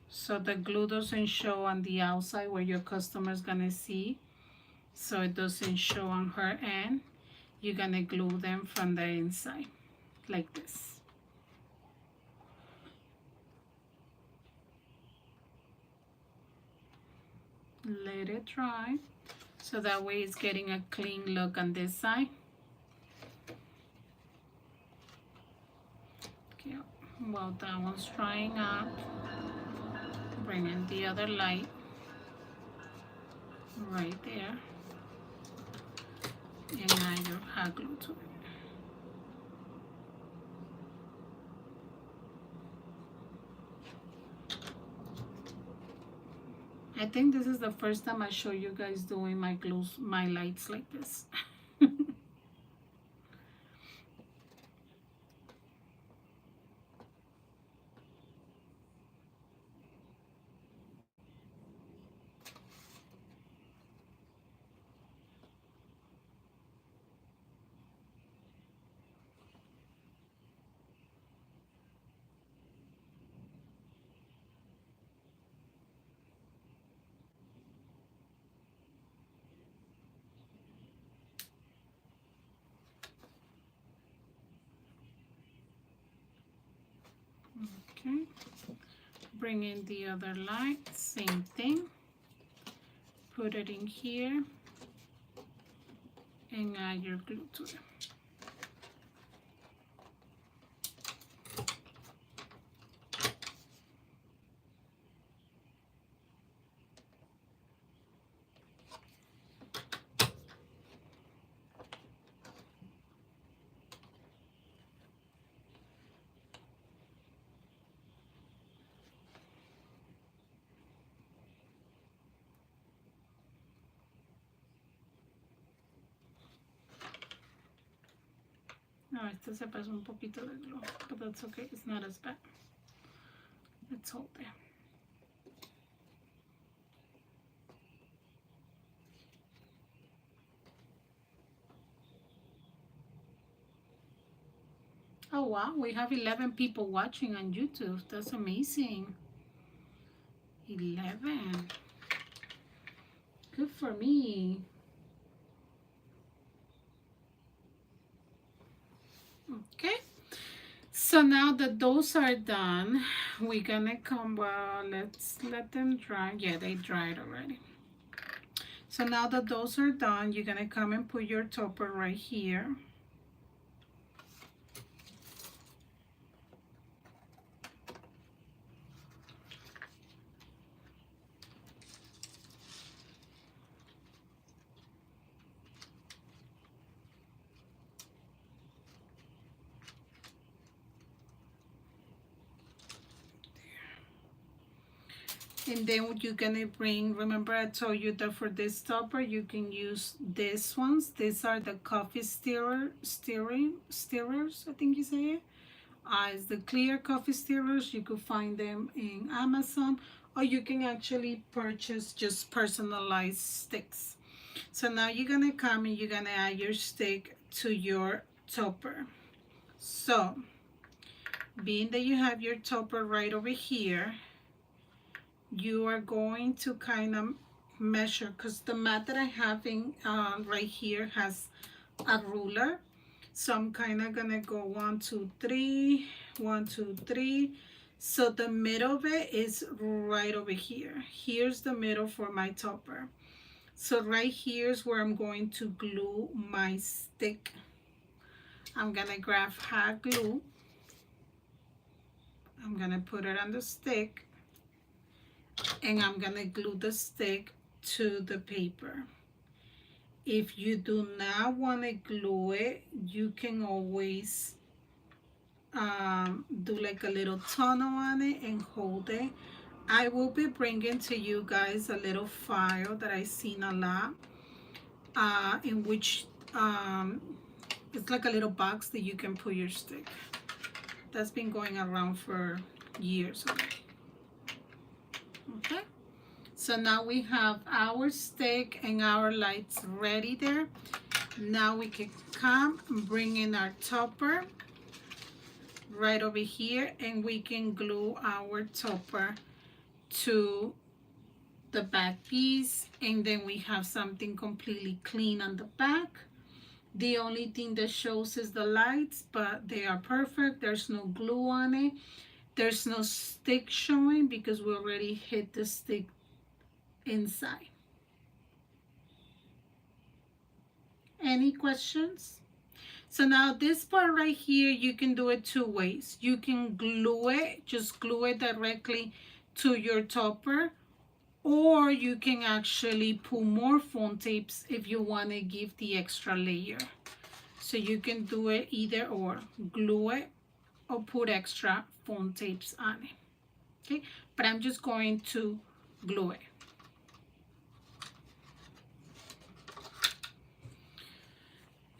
So the glue doesn't show on the outside where your customer's gonna see. So it doesn't show on her end. You're gonna glue them from the inside, like this. Let it dry, so that way it's getting a clean look on this side. Okay, while that one's drying up, bring in the other light right there and add your hot glue to it. I think this is the first time I show you guys doing my glues, my lights like this. Okay, bring in the other light, same thing, put it in here and add your glue to it. No, este se pasó un poquito de glue, but that's okay, it's not as bad. Let's hold it. Oh wow, we have 11 people watching on YouTube. That's amazing. 11. Good for me. Okay. So now that those are done, we're gonna come, well, let's let them dry. Yeah, they dried already. So now that those are done, you're gonna come and put your topper right here. And then you're gonna bring, remember I told you that for this topper, you can use these ones. These are the coffee stirrers, I think you say it. It's the clear coffee stirrers. You could find them in Amazon, or you can actually purchase just personalized sticks. So now you're gonna come and you're gonna add your stick to your topper. So being that you have your topper right over here, you are going to kind of measure, because the mat that I have in right here has a ruler. So I'm kind of gonna go 1 2 3 1 2 3. So the middle of it is right over here. Here's the middle for my topper. So right here is where I'm going to glue my stick. I'm gonna grab hot glue. I'm gonna put it on the stick, and I'm gonna glue the stick to the paper. If you do not want to glue it, you can always do like a little tunnel on it and hold it. I will be bringing to you guys a little file that I've seen a lot, in which it's like a little box that you can put your stick. That's been going around for years already. Okay, so now we have our stick and our lights ready there. Now we can come and bring in our topper right over here, and we can glue our topper to the back piece, and then we have something completely clean on the back. The only thing that shows is the lights, but they are perfect. There's no glue on it. There's no stick showing because we already hit the stick inside. Any questions? So now this part right here, you can do it two ways. You can glue it, just glue it directly to your topper, or you can actually put more foam tapes if you want to give the extra layer. So you can do it either or, glue it or put extra foam tapes on it. Okay, but I'm just going to glue it.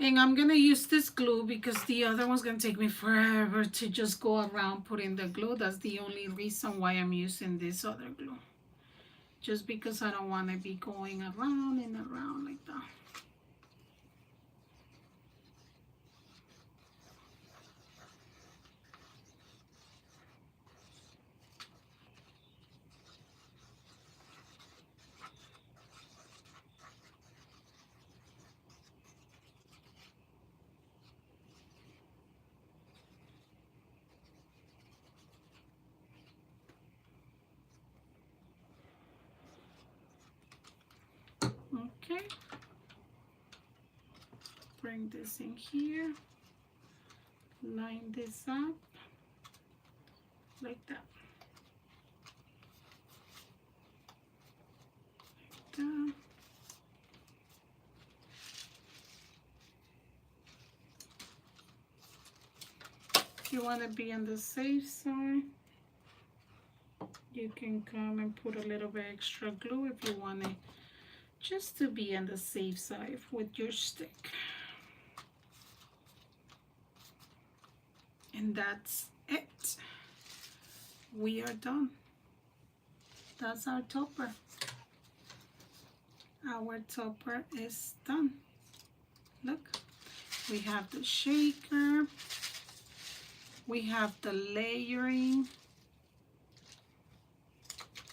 And I'm gonna use this glue because the other one's gonna take me forever to just go around putting the glue. That's the only reason why I'm using this other glue. Just because I don't want to be going around and around like that. Okay, bring this in here, line this up like that. Like that. If you want to be on the safe side, you can come and put a little bit extra glue if you want it, just to be on the safe side with your stick. And that's it. We are done. That's our topper. Our topper is done. Look, we have the shaker. We have the layering,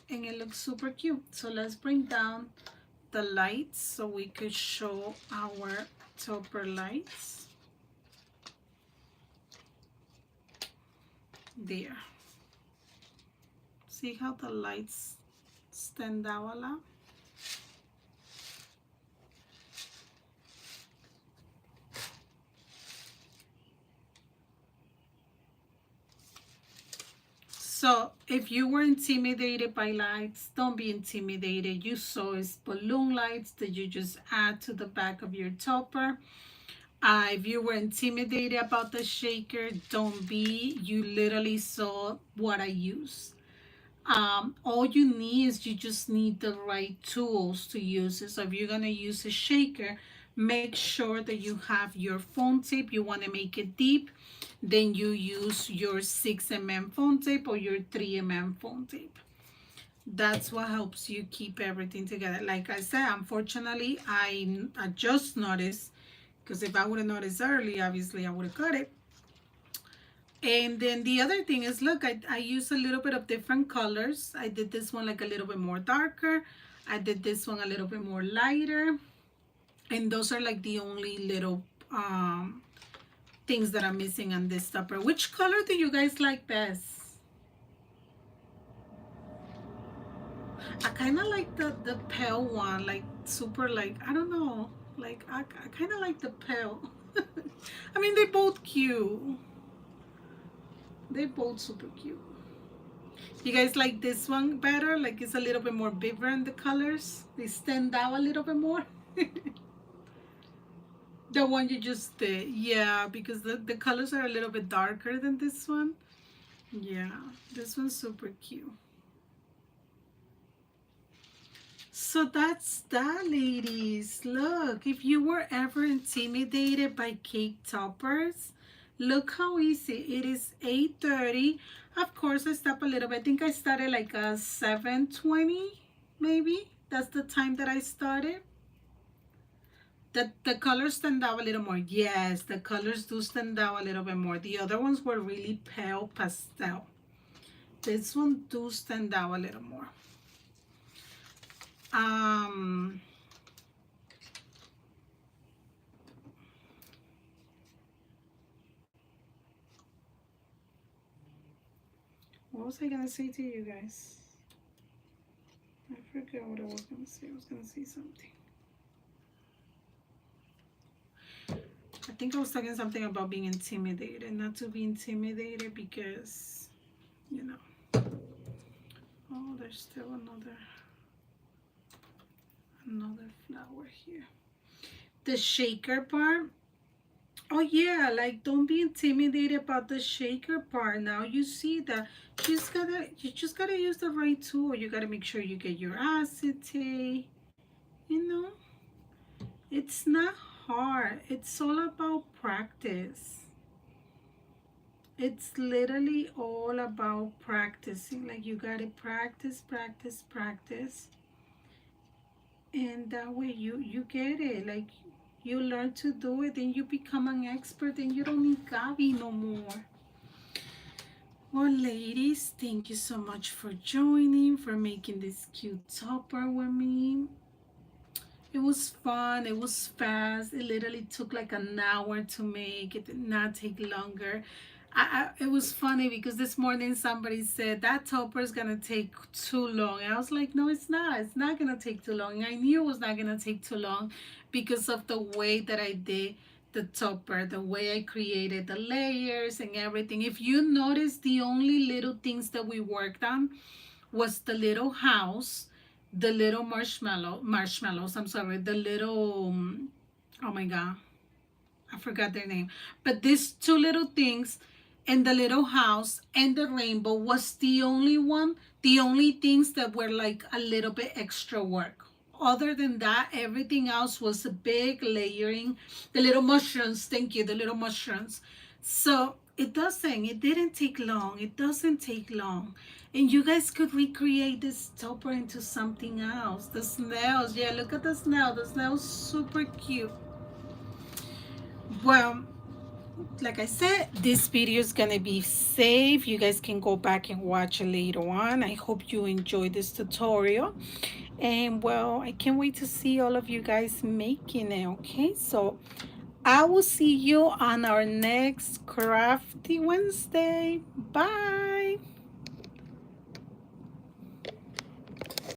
and it looks super cute. So let's bring down the lights so we could show our topper lights. There. See how the lights stand out a lot? So if you were intimidated by lights, don't be intimidated. You saw it's balloon lights that you just add to the back of your topper. If you were intimidated about the shaker, don't be. You literally saw what I use. All you need is you just need the right tools to use it. So if you're gonna use a shaker, make sure that you have your foam tape. You want to make it deep, then you use your 6 mm foam tape or your 3 mm foam tape. That's what helps you keep everything together. Like I said, unfortunately, I just noticed, because if I would have noticed early, obviously I would have cut it. And then the other thing is, look, I use a little bit of different colors. I did this one like a little bit more darker. I did this one a little bit more lighter. And those are like the only little things that I'm missing on this topper. Which color do you guys like best? I kind of like the pale one, like super, like, I don't know. Like, I kind of like the pale. I mean, they both cute. They both super cute. You guys like this one better? Like, it's a little bit more vibrant, the colors. They stand out a little bit more. The one you just did. Yeah, because the colors are a little bit darker than this one. Yeah, this one's super cute. So that's that, ladies. Look, if you were ever intimidated by cake toppers, look how easy. It is 8:30. Of course, I stopped a little bit. I think I started like a 7:20, maybe. That's the time that I started. The colors stand out a little more. Yes, the colors do stand out a little bit more. The other ones were really pale pastel. This one do stand out a little more. What was I gonna say to you guys? I forgot what I was gonna say. I was gonna say something. I think I was talking something about being intimidated, not to be intimidated because, you know. Oh, there's still another flower here. The shaker part. Oh yeah, like, don't be intimidated about the shaker part. Now you see that you just gotta use the right tool. You gotta make sure you get your acetate. You know, it's not hard. It's all about practice. It's literally all about practicing. Like, you gotta practice, practice, practice, and that way you get it. Like, you learn to do it, and you become an expert, and you don't need Gabi no more. Well, ladies, thank you so much for joining, for making this cute topper with me. It was fun. It was fast. It literally took like an hour to make. It did not take longer. It was funny because this morning somebody said that topper is gonna take too long. I was like, no, it's not. It's not gonna take too long. I knew it was not gonna take too long because of the way that I did the topper, the way I created the layers and everything. If you notice, the only little things that we worked on was the little house, the little marshmallows. I'm sorry, the little. Oh my god, I forgot their name. But these two little things and the little house and the rainbow was the only one, the only things that were like a little bit extra work. Other than that, everything else was a big layering. The little mushrooms, thank you, the little mushrooms. So it didn't take long. It doesn't take long. And you guys could recreate this topper into something else. The snails, yeah, look at the snail. The snail's super cute. Well, like I said, this video is gonna be saved. You guys can go back and watch it later on. I hope you enjoyed this tutorial. And well, I can't wait to see all of you guys making it, okay? So I will see you on our next Crafty Wednesday. Bye.